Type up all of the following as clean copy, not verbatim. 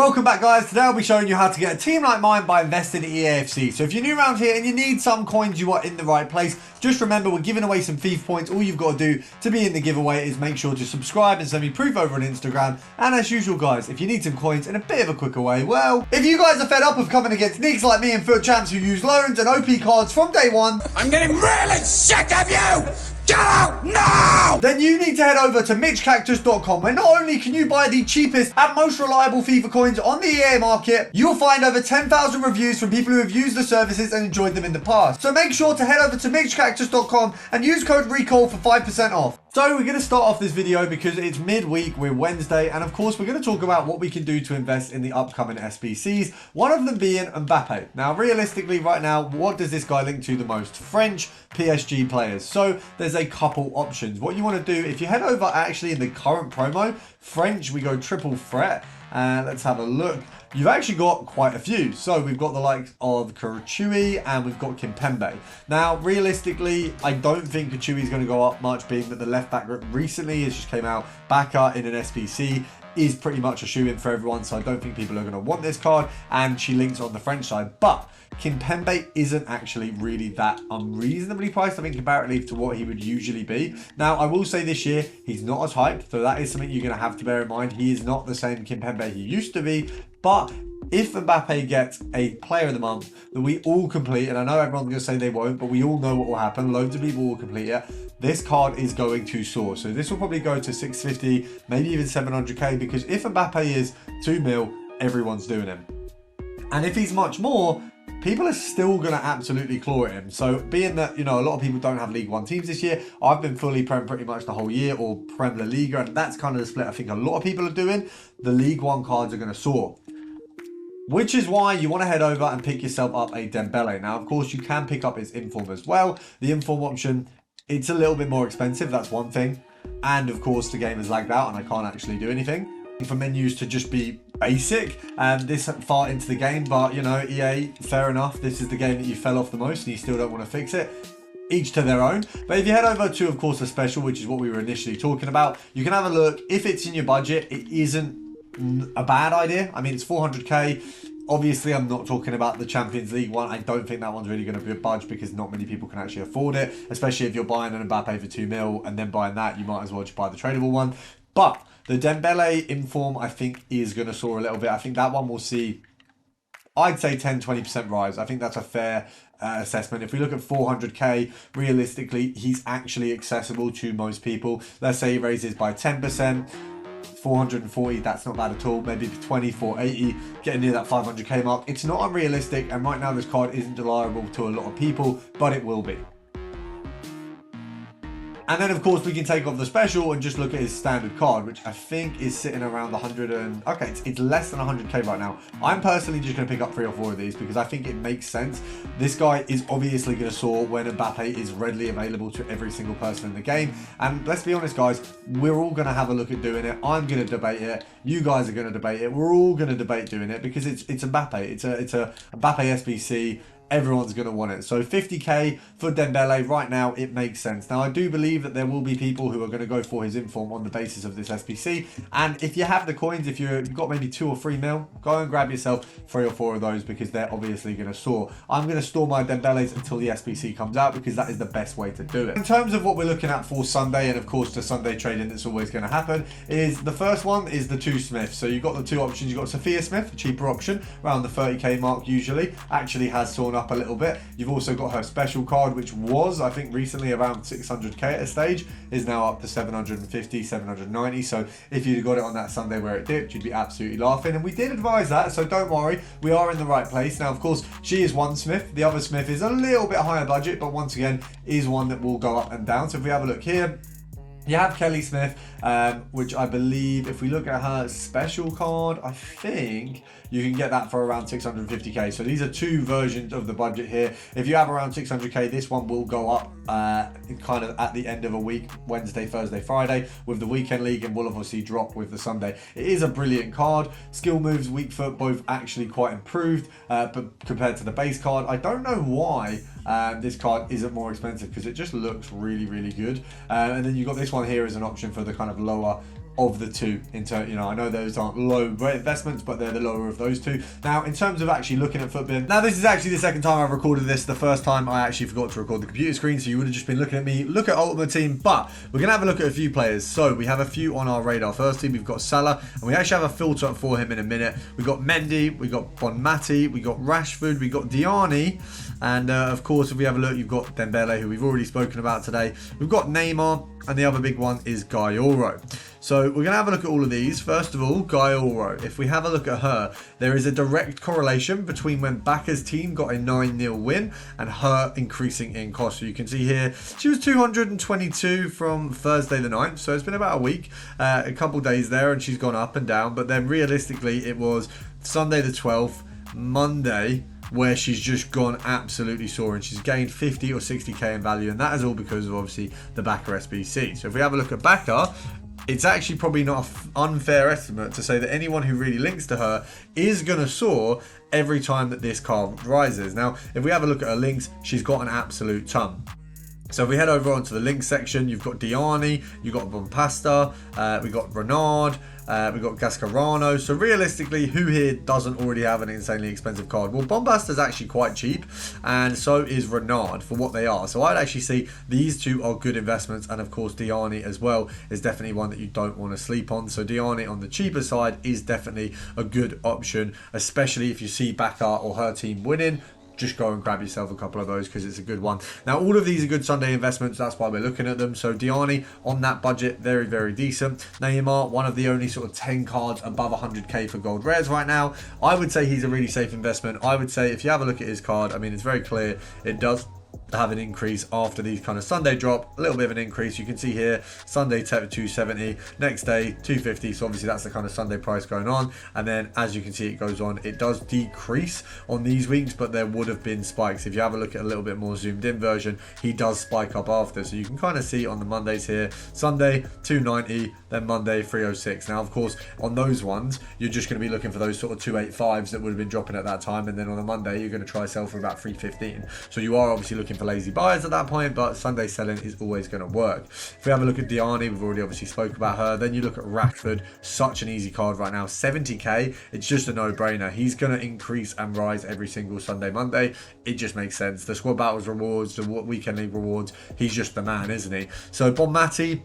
Welcome back, guys. Today I'll be showing you how to get a team like mine by investing in EAFC. So if you're new around here and you need some coins, you are in the right place. Just remember, we're giving away some FIFA points. All you've got to do to be in the giveaway is make sure to subscribe and send me proof over on Instagram. And as usual, guys, if you need some coins in a bit of a quicker way, well, if you guys are fed up of coming against nicks like me and foot champs who use loans and OP cards from day one, I'm getting really sick of you! Get out now! Then you need to head over to mitchcactus.com, where not only can you buy the cheapest and most reliable FIFA coins on the EA market, you'll find over 10,000 reviews from people who have used the services and enjoyed them in the past. So make sure to head over to mitchcactus.com and use code RECALL for 5% off. So we're going to start off this video because it's midweek, we're Wednesday, and of course we're going to talk about what we can do to invest in the upcoming SBCs, one of them being Mbappe. Now realistically right now, what does this guy link to the most? French PSG players. So there's a couple options. What you want to do, if you head over actually in the current promo, French, we go triple threat, and let's have a look. You've actually got quite a few. So we've got the likes of Karachui and we've got Kimpembe. Now, realistically, I don't think Karachui is going to go up much, being that the left back recently has just came out. Baka in an SBC is pretty much a shoe-in for everyone, so I don't think people are going to want this card, and she links on the French side. But Kimpembe isn't actually really that unreasonably priced, I think, comparatively to what he would usually be. Now, I will say this year, he's not as hyped, so that is something you're going to have to bear in mind. He is not the same Kimpembe he used to be, but if Mbappe gets a player of the month that we all complete, and I know everyone's going to say they won't, but we all know what will happen, loads of people will complete it, this card is going to soar. So this will probably go to 650, maybe even 700k, because if Mbappe is 2 mil, everyone's doing him. And if he's much more, people are still going to absolutely claw at him. So being that, you know, a lot of people don't have League One teams this year, I've been fully Prem pretty much the whole year, or Prem La Liga, and that's kind of the split I think a lot of people are doing. The League One cards are going to soar, which is why you want to head over and pick yourself up a Dembele. Now, of course, you can pick up his Inform as well. The Inform option, it's a little bit more expensive, that's one thing. And of course, the game is lagged out and I can't actually do anything. For menus to just be basic and this far into the game, but you know, EA, fair enough, this is the game that you fell off the most and you still don't want to fix it. Each to their own. But if you head over to, of course, a special, which is what we were initially talking about, you can have a look. If it's in your budget, it isn't a bad idea. I mean, it's 400k. Obviously, I'm not talking about the Champions League one. I don't think that one's really going to be a budge because not many people can actually afford it, especially if you're buying an Mbappe for 2 mil and then buying that, you might as well just buy the tradable one. But the Dembele Inform, I think, is going to soar a little bit. I think that one will see, I'd say 10-20% rise. I think that's a fair assessment. If we look at 400k, realistically, he's actually accessible to most people. Let's say he raises by 10%. 440, that's not bad at all. Maybe 20, 480, getting near that 500k mark. It's not unrealistic, and right now this card isn't desirable to a lot of people, but it will be. And then, of course, we can take off the special and just look at his standard card, which I think is sitting around the 100 and... Okay, it's less than 100k right now. I'm personally just going to pick up 3 or 4 of these because I think it makes sense. This guy is obviously going to soar when Mbappe is readily available to every single person in the game. And let's be honest, guys, we're all going to have a look at doing it. I'm going to debate it. You guys are going to debate it. We're all going to debate doing it because it's Mbappe. It's a Mbappe SBC. Everyone's going to want it. So 50k for Dembele right now, it makes sense. Now, I do believe that there will be people who are going to go for his Inform on the basis of this SBC. And if you have the coins, if you've got maybe 2 or 3 mil, go and grab yourself 3 or 4 of those because they're obviously going to soar. I'm going to store my Dembele's until the SBC comes out because that is the best way to do it. In terms of what we're looking at for Sunday, and of course the Sunday trading that's always going to happen, is the first one is the 2 Smiths. So you've got the 2 options. You've got Sophia Smith, a cheaper option, around the 30k mark usually. Actually has soared up a little bit. You've also got her special card, which was, I think, recently around 600k at a stage, is now up to 750, 790. So if you'd got it on that Sunday where it dipped, you'd be absolutely laughing. And we did advise that, so don't worry, we are in the right place. Now, of course, she is one Smith. The other Smith is a little bit higher budget, but once again, is one that will go up and down. So if we have a look here, you have Kelly Smith, which I believe, if we look at her special card, I think you can get that for around 650k. So these are 2 versions of the budget here. If you have around 600k, this one will go up kind of at the end of a week, Wednesday, Thursday, Friday, with the weekend league, and will obviously drop with the Sunday. It is a brilliant card. Skill moves, weak foot, both actually quite improved, but compared to the base card, I don't know why this card isn't more expensive because it just looks really, really good. And then you've got this one here as an option for the kind of lower of the two. I know those aren't low investments, but they're the lower of those two. Now, in terms of actually looking at FUTBIN, now this is actually the second time I've recorded this. The first time I actually forgot to record the computer screen, so you would have just been looking at me look at Ultimate Team, but we're gonna have a look at a few players. So we have a few on our radar. Firstly, we've got Salah, and we actually have a filter for him in a minute. We've got Mendy, we've got Bonmati, we've got Rashford, we've got Diani, and of course, if we have a look, you've got Dembele, who we've already spoken about today. We've got Neymar, and the other big one is Gaiouro. So we're going to have a look at all of these. First of all, Gaiouro. If we have a look at her, there is a direct correlation between when Baka's team got a 9-0 win and her increasing in cost. So you can see here, she was 222 from Thursday the 9th. So it's been about a week, a couple days there, and she's gone up and down. But then realistically, it was Sunday the 12th, Monday, where she's just gone absolutely soaring. She's gained 50 or 60k in value, and that is all because of obviously the Baka SBC. So if we have a look at Baka, it's actually probably not an unfair estimate to say that anyone who really links to her is going to soar every time that this card rises. Now, if we have a look at her links, she's got an absolute ton. So if we head over onto the links section, you've got Diani, you've got Bompasta, we've got Renard, we've got Gascarano. So realistically, who here doesn't already have an insanely expensive card? Well, Bombasta's actually quite cheap, and so is Renard for what they are. So I'd actually see these two are good investments, and of course Diani as well is definitely one that you don't want to sleep on. So Diani on the cheaper side is definitely a good option, especially if you see Baka or her team winning. Just go and grab yourself a couple of those because it's a good one. Now, all of these are good Sunday investments. That's why we're looking at them. So Diani on that budget, very, very decent. Neymar, one of the only sort of 10 cards above 100k for gold rares right now. I would say he's a really safe investment. I would say if you have a look at his card, I mean, it's very clear. It does have an increase after these kind of Sunday drop, a little bit of an increase. You can see here Sunday 270, next day 250, so obviously that's the kind of Sunday price going on, and then as you can see it goes on. It does decrease on these weeks, but there would have been spikes. If you have a look at a little bit more zoomed in version, he does spike up after, so you can kind of see on the Mondays here, Sunday 290, then Monday 306. Now of course on those ones you're just going to be looking for those sort of 285s that would have been dropping at that time, and then on a Monday you're going to try sell for about 315. So you are obviously looking for lazy buyers at that point, but Sunday selling is always going to work. If we have a look at Diani, we've already obviously spoke about her. Then you look at Rashford, such an easy card right now, 70k. It's just a no-brainer. He's going to increase and rise every single Sunday, Monday. It just makes sense. The squad battles rewards, the weekend league rewards, he's just the man, isn't he? So Bonmati,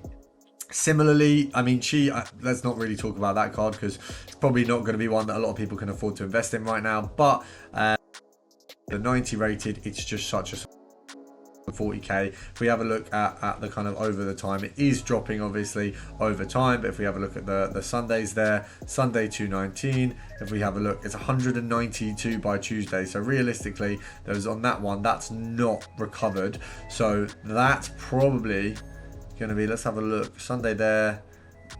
similarly, I mean, let's not really talk about that card because it's probably not going to be one that a lot of people can afford to invest in right now, but the 90 rated, it's just such a 40k. If we have a look at the kind of over the time, it is dropping obviously over time, but if we have a look at the Sundays there, Sunday 219, if we have a look, it's 192 by Tuesday. So realistically, there's on that one, that's not recovered, so that's probably going to be, let's have a look, Sunday there,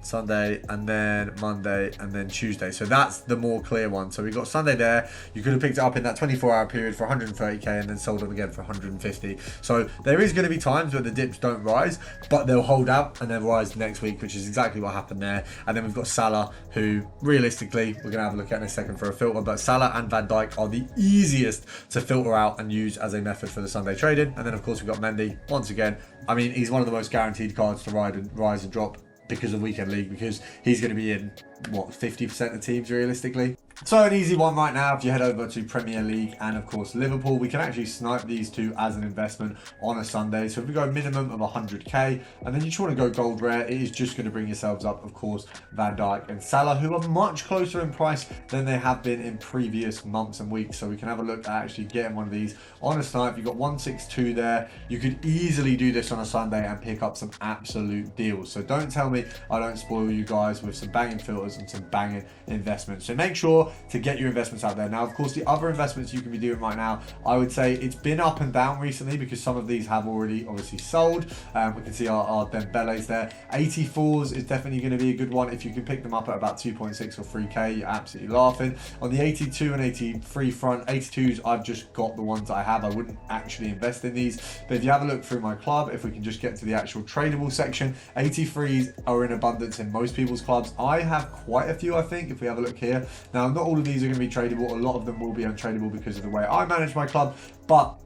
Sunday, and then Monday, and then Tuesday. So that's the more clear one. So we got Sunday there. You could have picked it up in that 24-hour period for 130k and then sold them again for 150. So there is going to be times where the dips don't rise, but they'll hold out and they'll rise next week, which is exactly what happened there. And then we've got Salah, who realistically we're going to have a look at in a second for a filter, but Salah and Van Dijk are the easiest to filter out and use as a method for the Sunday trading. And then of course we've got Mendy. Once again, I mean, he's one of the most guaranteed cards to rise and drop because of weekend league, because he's going to be in what, 50% of teams realistically. So an easy one right now, if you head over to Premier League and of course Liverpool, we can actually snipe these two as an investment on a Sunday. So if we go minimum of 100k, and then you just want to go gold rare, it is just going to bring yourselves up, of course, Van Dijk and Salah, who are much closer in price than they have been in previous months and weeks. So we can have a look at actually getting one of these on a snipe. You've got 162 there. You could easily do this on a Sunday and pick up some absolute deals. So don't tell me I don't spoil you guys with some banging filters and some banging investments. So make sure to get your investments out there. Now, of course, the other investments you can be doing right now, I would say it's been up and down recently because some of these have already obviously sold. We can see our Dembele's there. 84s is definitely going to be a good one. If you can pick them up at about 2.6 or 3k, you're absolutely laughing. On the 82 and 83 front, 82s, I've just got the ones I have. I wouldn't actually invest in these. But if you have a look through my club, if we can just get to the actual tradable section, 83s are in abundance in most people's clubs. I have quite a few, I think, if we have a look here. Now, not all of these are going to be tradable. A lot of them will be untradeable because of the way I manage my club, but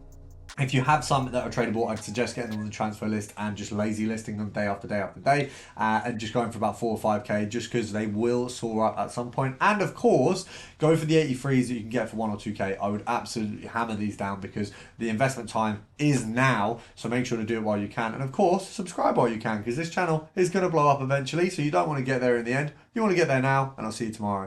If you have some that are tradable, I'd suggest getting them on the transfer list and just lazy listing them day after day after day, and just going for about 4 or 5k, just because they will soar up at some point. And of course, go for the 83s that you can get for 1 or 2k. I would absolutely hammer these down because the investment time is now, so make sure to do it while you can. And of course, subscribe while you can, because this channel is going to blow up eventually, so you don't want to get there in the end. You want to get there now, and I'll see you tomorrow.